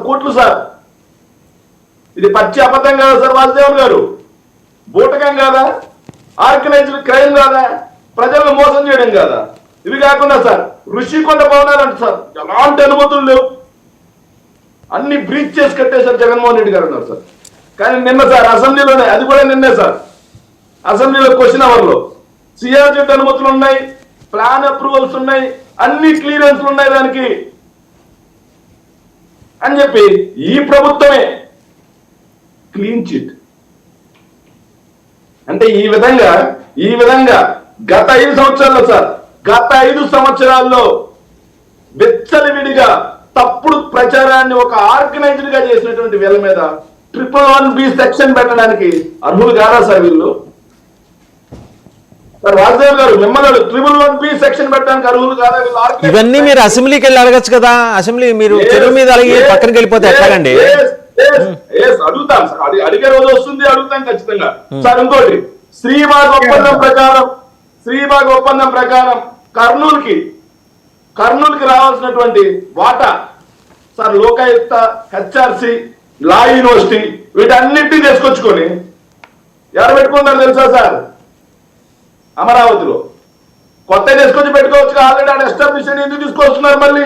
కోట్లు సార్. ఇది పచ్చి అబద్ధం కాదా సార్ వాసుదేవన్ గారు? బూటకం కాదా? ఆర్గనైజ్డ్ క్రైమ్ కాదా? ప్రజలను మోసం చేయడం కాదా? ఇవి కాకుండా సార్ ఋషికొండ భవనాలు అంట సార్, ఎలాంటి అనుమతులు లేవు, అన్ని బ్రీచ్ చేసి కట్టేశారు జగన్మోహన్ రెడ్డి గారు అన్నారు సార్. కానీ నిన్న సార్ అసెంబ్లీలోనే, అది కూడా నిన్నే సార్, అసెంబ్లీలో క్వశ్చన్ అవర్లో సిఆర్జెడ్ అనుమతులు ఉన్నాయి, ప్లాన్ అప్రూవల్స్ ఉన్నాయి, అన్ని క్లియరెన్స్లు ఉన్నాయి దానికి అని చెప్పి ఈ ప్రభుత్వమే క్లీన్ చిట్. అంటే ఈ విధంగా గత 5 సంవత్సరాల్లో సార్, గత 5 సంవత్సరాల్లో విచ్చలవిడిగా తప్పుడు ప్రచారాన్ని ఒక ఆర్గనైజ్డ్ గా చేసినటువంటి వీళ్ళ మీద 111B సెక్షన్ పెట్టడానికి అర్హులు కాదా సార్ వీళ్ళు? సార్ వాసుదేవ్ గారు, మిమ్మల్ని 111B సెక్షన్ పెట్టడానికి అర్హులు కాదా వీళ్ళు? ఇవన్నీ మీరు అసెంబ్లీకి వెళ్ళి అడగచ్చు కదా. అసెంబ్లీ మీరు చెరువు మీద అడిగి పక్కనకి వెళ్ళిపోతే ఎట్లాగండి? అడుగుతాం సార్, అడిగే రోజు వస్తుంది, అడుగుతాం ఖచ్చితంగా సార్. ఇంకోటి, శ్రీబాగ్ ఒప్పందం ప్రకారం కర్నూలుకి రావాల్సినటువంటి వాటా సార్ లోకాయుక్త, హెచ్ఆర్సి, లా యూనివర్సిటీ వీటన్నిటినీ తీసుకొచ్చుకొని ఎవరు పెట్టుకున్నారు తెలుసా సార్? అమరావతిలో కొత్త తీసుకొచ్చి పెట్టుకోవచ్చు. ఆల్రెడీ ఆడ ఎస్టాబ్లిష్ అని ఎందుకు తీసుకొస్తున్నారు? మళ్ళీ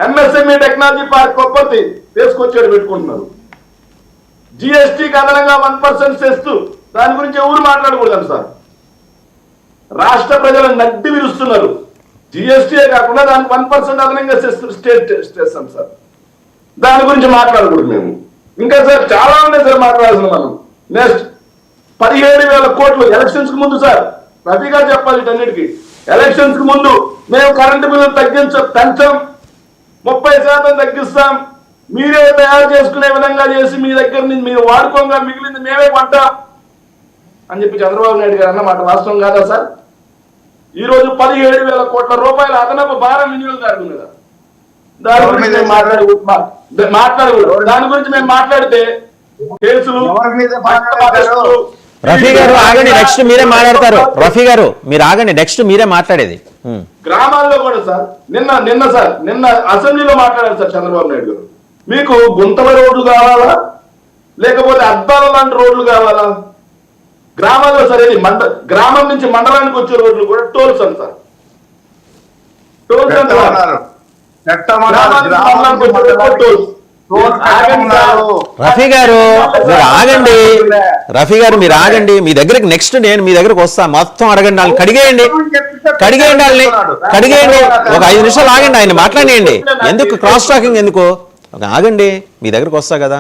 ఎంఎస్ఎంఈ టెక్నాలజీ పార్క్ కొప్పర్తి తీసుకొచ్చి పెట్టుకుంటున్నారు. జిఎస్టీకి అదనంగా 1% చేస్తూ దాని గురించి ఎవరు మాట్లాడకూడదు సార్. రాష్ట్ర ప్రజలను నడ్డి విరుస్తున్నారు. జిఎస్టీయే కాకుండా దానికి 1% అదనంగా చేస్తాం సార్. దాని గురించి మాట్లాడకూడదు మేము. ఇంకా సార్ చాలా ఉన్నాయి సార్ మాట్లాడాల్సిన మనం. నెక్స్ట్ 17,000 కోట్లు ఎలక్షన్స్ కి ముందు సార్, రఫీ గారు చెప్పాలి వీటన్నిటికీ. ఎలక్షన్స్ కి ముందు మేము కరెంటు బిల్లు పెంచాం, 30% తగ్గిస్తాం, మీరే తయారు చేసుకునే విధంగా చేసి మీ దగ్గర నుంచి మీరు వాడుకోగా మిగిలింది మేమే కొంటాం అని చెప్పి చంద్రబాబు నాయుడు గారు అన్నమాట. వాస్తవం కాదా సార్? ఈ రోజు 17,000 కోట్ల రూపాయల అదనపు భారం వినియోగదారుల మీద. దాని గురించి మాట్లాడకూడదు. దాని గురించి మేము మాట్లాడితే కేసులు. రఫీ గారు ఆగండి, నెక్స్ట్ మీరే మాట్లాడతారు. రఫీ గారు మీరు ఆగండి, నెక్స్ట్ మీరే మాట్లాడేది. గ్రామాల్లో కూడా సార్ నిన్న అసెంబ్లీలో మాట్లాడారు సార్ చంద్రబాబు నాయుడు గారు. మీకు గుంతల రోడ్లు కావాలా లేకపోతే అద్దాల లాంటి రోడ్లు కావాలా? గ్రామాల్లో సరే, గ్రామం నుంచి మండలానికి వచ్చే రోడ్లు కూడా టోల్స్ అంటారు. రఫీ గారు మీరు ఆగండి, రఫీ గారు మీరు ఆగండి. మీ దగ్గరికి నెక్స్ట్ నేను మీ దగ్గరకు వస్తా. మొత్తం అడగండి, వాళ్ళని కడిగేయండి, వాళ్ళని కడిగేయండి. ఒక 5 నిమిషాలు ఆగండి, ఆయన మాట్లాడేయండి. ఎందుకు క్రాస్ టాకింగ్ ఎందుకు? ఆగండి, మీ దగ్గరకు వస్తా కదా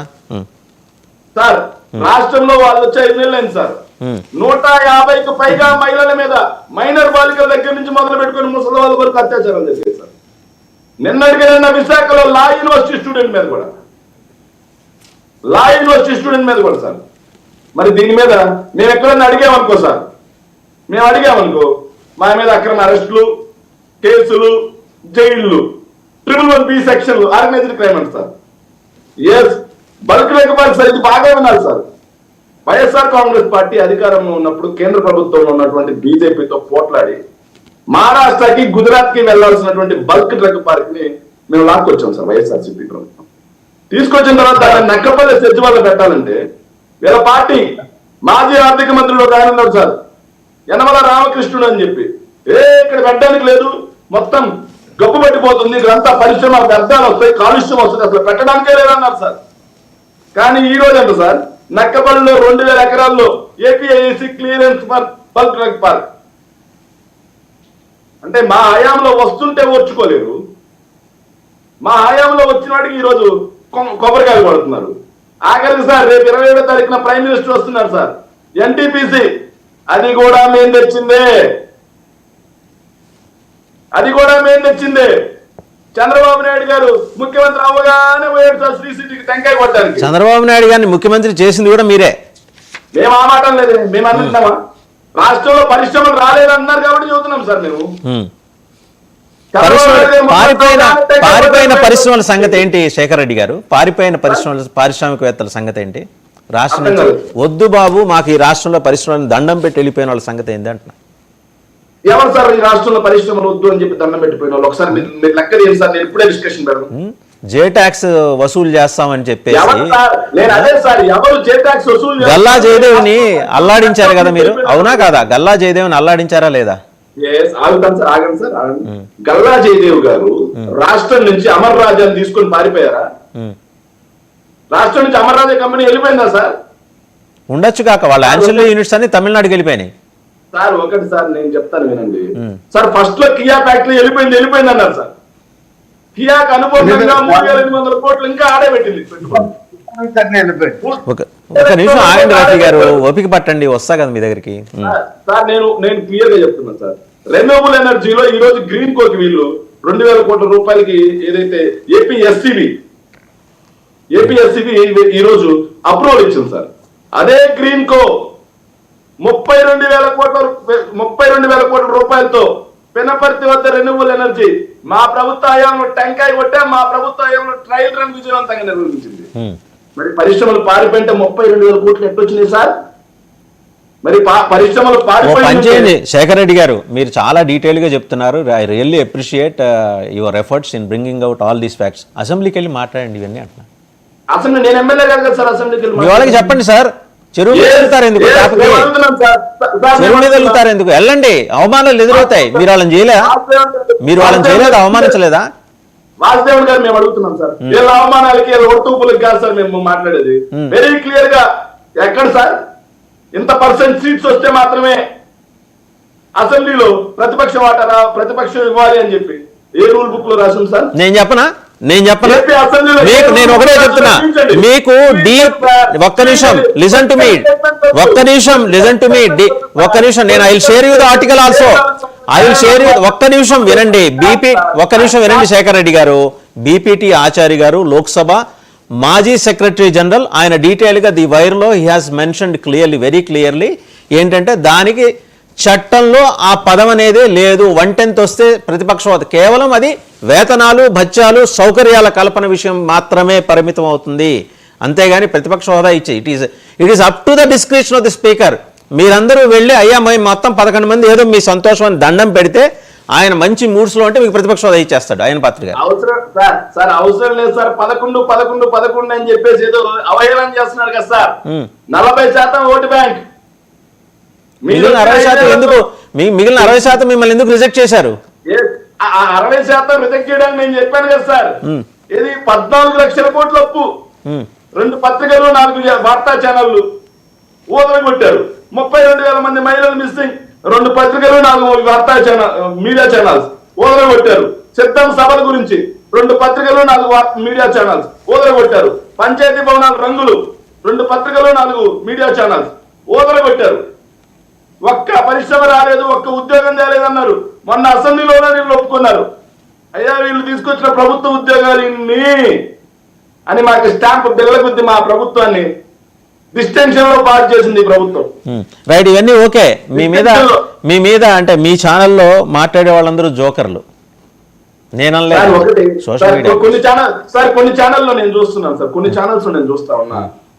సార్. రాష్ట్రంలో వాళ్ళు వచ్చే 5 నెలలు అయింది సార్. 150కు పైగా మహిళల మీద, మైనర్ బాలికల దగ్గర నుంచి మొదలు పెట్టుకుని ముసలి వాళ్ళ వరకు అత్యాచారం జరిగింది సార్. నిన్న విశాఖలో లా యూనివర్సిటీ స్టూడెంట్ మీద కూడా సార్. మరి దీని మీద మేము ఎక్కడన్నా అడిగామనుకో సార్, మా మీద అక్రమ అరెస్టులు, కేసులు, జైళ్లు, 111B సెక్షన్లు, ఆర్గనైజ్డ్ క్రైమ్ అంట సార్. ఎస్, బల్క్ లేకపోతే సార్ ఇది బాగా వినాలి సార్. వైఎస్ఆర్ కాంగ్రెస్ పార్టీ అధికారంలో ఉన్నప్పుడు కేంద్ర ప్రభుత్వంలో ఉన్నటువంటి బీజేపీతో పోట్లాడి మహారాష్ట్రకి, గుజరాత్ కి వెళ్లాల్సినటువంటి బల్క్ డ్రగ్ పార్క్ ని మేము లాక్కొచ్చాం సార్. వైఎస్ఆర్సీపీ ప్రభుత్వం తీసుకొచ్చిన తర్వాత నక్కపల్లి సచివాలయం పెట్టాలంటే వీళ్ళ పార్టీ మాజీ ఆర్థిక మంత్రులు ఒక ఆయన ఉన్నారు సార్, యనమల రామకృష్ణుడు అని చెప్పి, ఇక్కడ పెట్టడానికి లేదు, మొత్తం గప్పు పట్టిపోతుంది, ఇక్కడంతా పరిశ్రమ వ్యర్థాలు వస్తాయి, కాలుష్యం వస్తుంది, అసలు పెట్టడానికే లేదన్నారు సార్. కానీ ఈ రోజు ఎంత సార్, నక్కపల్లిలో 2,000 ఎకరాల్లో APIIC clearance for bulk drug park. అంటే మా హయాంలో వస్తుంటే ఓర్చుకోలేరు, మా హయాంలో వచ్చిన వాడికి ఈరోజు కొబ్బరికాయలు పడుతున్నారు. ఆఖరికి సార్ రేపు 27వ తారీఖున ప్రైమ్ మినిస్టర్ వస్తున్నారు సార్. ఎన్టీపీసీ అది కూడా మేము తెచ్చిందే. చంద్రబాబు నాయుడు గారు ముఖ్యమంత్రి అవ్వగానే పోయాడు సార్ శ్రీ సిటీకి టెంకాయ కొట్టడానికి. చంద్రబాబు నాయుడు గారిని ముఖ్యమంత్రి చేసింది కూడా మీరే. మేము ఆ మాట లేదు, మేము అంటున్నామా? రాష్ట్రంలో పరిశ్రమలు రాలేదన్నారు కాబట్టి చెబుతున్నాం సార్. మేము పారిపోయిన పరిశ్రమల సంగతి ఏంటి శేఖర్ రెడ్డి గారు? పారిపోయిన పారిశ్రామికవేత్తల సంగతి ఏంటి? రాష్ట్రం నుంచి వద్దు బాబు మాకు ఈ రాష్ట్రంలో పరిశ్రమలను దండం పెట్టి వెళ్ళిపోయిన వాళ్ళ సంగతి ఏంటి అంటున్నా. ఎవరు సార్ ఈ రాష్ట్రంలో పరిశ్రమలు వద్దు అని చెప్పి దండం పెట్టిపోయిన వాళ్ళు? ఒకసారి మీరు లెక్క చేయండి సార్, నేను ఇప్పుడే డిస్కషన్ పెడతాను. జే ట్యాక్స్ వసూలు చేస్తామని చెప్పేసి ఎవరు సార్? నేను అదే సార్, ఎవరు జే ట్యాక్స్ వసూలు చేస్తారు? గల్లా జయదేవ్ని అల్లాడించారు కదా మీరు, అవునా కాదా? గల్లా జయదేవ్ని అల్లాడించారా లేదా? ఆగుతాను సార్, ఆగండి సార్, ఆగండి. గల్లా జయదేవ్ గారు రాష్ట్రం నుంచి అమర్ రాజాని తీసుకొని పారిపోయారా? రాష్ట్రం నుంచి అమర్ రాజా కంపెనీ వెళ్ళిపోయిందా సార్? ఉండొచ్చు కాక, వాళ్ళ యాన్సిలరీ యూనిట్స్ అన్ని తమిళనాడుకి వెళ్ళిపోయినాయి సార్. ఒకటి సార్ నేను చెప్తాను వినండి సార్. ఫస్ట్ లో కియా ఫ్యాక్టరీ వెళ్ళిపోయింది అన్నారు సార్. కియాకి అనుబంధంగా 3,800 కోట్లు ఇంకా ఆడే పెట్టింది. ఒక నిమిషం ఆగండి రఫీ గారు, ఓపిక పట్టండి, వస్తా కదా మీ దగ్గరికి. సార్ నేను క్లియర్ గా చెప్తున్నాను సార్. రెన్యూవబుల్ ఎనర్జీలో ఈ రోజు గ్రీన్ కోకి వీళ్ళు 2,000 కోట్ల రూపాయలకి ఏదైతే ఏపీఎస్సీబీ ఈ రోజు అప్రూవల్ ఇచ్చింది సార్. అదే గ్రీన్ కో 32,000 కోట్ల రూపాయలతో పెనపర్తి వద్ద రెన్యూవబుల్ ఎనర్జీ మా ప్రభుత్వ హయాంలో టెంకాయ కొట్టా, మా ప్రభుత్వ హయాంలో ట్రయల్ రన్ విజయవంతంగా నిర్వహించింది. మరి పరిశ్రమలు పారిపోయింటే 32,000 కోట్లు ఎట్టొచ్చినాయి సార్? మరి పరిశ్రమలు పనిచేయండి. శేఖర్ రెడ్డి గారు, మీరు చాలా డీటెయిల్ గా చెప్తున్నారు. I really appreciate your efforts in bringing out all these facts. అసెంబ్లీకి వెళ్ళి మాట్లాడండి ఇవన్నీ. అట్లా అసెంబ్లీ నేను ఎమ్మెల్యే కాదు కదా సార్, అసెంబ్లీకి మీ వాళ్ళకి చెప్పండి సార్. చెరువు మీద వెళ్తారు ఎందుకు? చెరువు మీద వెళ్తారు ఎందుకు? వెళ్ళండి, అవమానాలు ఎదురవుతాయి. మీరు వాళ్ళని చేయలేదా? అవమానించలేదా? వాసుదేవ్ గారు మేము అడుగుతున్నాం సార్, వీళ్ళ అవమానాలకి ఒడుతూపులకి కాదు సార్ మేము మాట్లాడేది. వెరీ క్లియర్ గా ఎక్కడ సార్ ఇంత % సీట్స్ వస్తే మాత్రమే అసెంబ్లీలో ప్రతిపక్ష వాటారా ప్రతిపక్షం ఇవ్వాలి అని చెప్పి ఏ రూల్ బుక్ లో రాసింది సార్? నేను చెప్పనా నేను ఒకటే చెప్తున్నా మీకు. ఒక్క నిమిషం లిసన్ టు మీ, నేను I will share you the article also. ఒక్క నిమిషం వినండి. శేఖర్ రెడ్డి గారు, బీపీటీ ఆచారి గారు, లోక్సభ మాజీ సెక్రటరీ జనరల్, ఆయన డీటెయిల్ గా ది వైర్ లో he has mentioned clearly, very clearly ఏంటంటే దానికి చట్టంలో ఆ పదం అనేదే లేదు. 1/10 వస్తే ప్రతిపక్షవాద, కేవలం అది వేతనాలు, భత్యాలు, సౌకర్యాల కల్పన విషయం మాత్రమే పరిమితం అవుతుంది. అంతేగాని ప్రతిపక్ష హోదా ఇచ్చే it is up to the description of the speaker. మీరందరూ వెళ్ళి అయ్యా మేము మొత్తం 11 మంది ఏదో మీ సంతోషం అని దండం పెడితే ఆయన మంచి మూడ్స్ లో ఉంటే మీకు ప్రతిపక్ష హోదా ఇచ్చేస్తాడు ఆయన పత్రిక. అవసరం లేదు సార్. 11 అని చెప్పేసి ఏదో అవహేళన చేస్తున్నారు కదా సార్. 40% ఓటు బ్యాంక్, మిగిలిన 60% ఎందుకు? మిగిలిన 60% మిమ్మల్ని ఎందుకు రిజెక్ట్ చేశారు? 60% రిజెక్ట్ చేయడానికి నేను చెప్పాను కదా సార్. ఇది 14 లక్షల కోట్ల అప్పు, 2 పత్రికలు, 4 వార్తా ఛానళ్లు ఊదరగొట్టారు. 32,000 మంది మహిళలు మిస్సింగ్, 2 పత్రికలు, 4 వార్తా ఛానల్ మీడియా ఛానల్స్ ఊదరగొట్టారు. సిద్ధం సభల గురించి 2 పత్రికలు, 4 మీడియా ఛానల్స్ ఊదరగొట్టారు. పంచాయతీ భవనాల రంగులు 2 పత్రికలు, 4 మీడియా ఛానల్స్ ఊదరగొట్టారు. ఒక్క పరిశ్రమ రాలేదు, ఒక్క ఉద్యోగం రాలేదన్నారు. మొన్న అసెంబ్లీలోనే వీళ్ళు ఒప్పుకున్నారు. అయ్యా వీళ్ళు తీసుకొచ్చిన ప్రభుత్వ ఉద్యోగాలు ఇన్ని అని మాకు స్టాంప్ బిల్లగుద్ది మా ప్రభుత్వాన్ని డిస్టెన్షన్ లో పాస్ చేసింది ప్రభుత్వం. రైట్, ఇవన్నీ ఓకే. మీ మీద అంటే మీ ఛానల్లో మాట్లాడే వాళ్ళందరూ జోకర్లు. కొన్ని ఛానల్లో నేను చూస్తున్నాను సార్, కొన్ని ఛానల్స్ నేను చూస్తా ఉన్నా.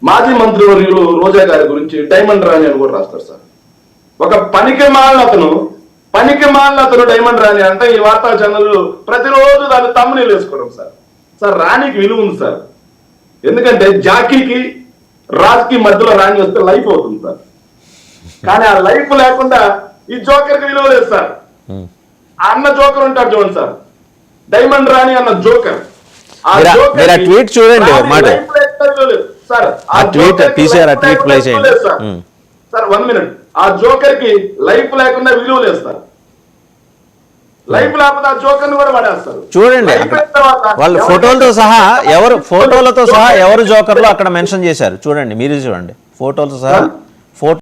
మాజీ మంత్రివర్యులు రోజా గారి గురించి డైమండ్ రాణి అని కూడా రాస్తారు సార్. ఒక పనికి మాలిన అతను డైమండ్ రాణి అంటే ఈ వార్తా ఛానల్ ప్రతిరోజు దాన్ని తమ్మునీళ్ళు వేసుకోవడం సార్. సార్ రాణికి విలువ ఉంది సార్. ఎందుకంటే జాకీకి రాజ్కి మధ్యలో రాణి వస్తే లైఫ్ అవుతుంది సార్. కానీ ఆ లైఫ్ లేకుండా ఈ జోకర్ కి విలువ లేదు సార్. ఆ అన్న జోకర్ ఉంటాడు చూడండి సార్, డైమండ్ రాణి అన్న జోకర్. ట్వీట్ చూడండి సార్ 1 మినిట్. ఆ జోకర్ కి లైఫ్ లేకుండా విలువ లేదు సార్. లైఫ్ లేకపోతే ఆ జోకర్ ని కూడా పడేస్తారు. చూడండి వాళ్ళ ఫోటోలతో సహా ఎవరు జోకర్లు అక్కడ మెన్షన్ చేశారు. చూడండి, మీరు చూడండి ఫోటోలతో సహా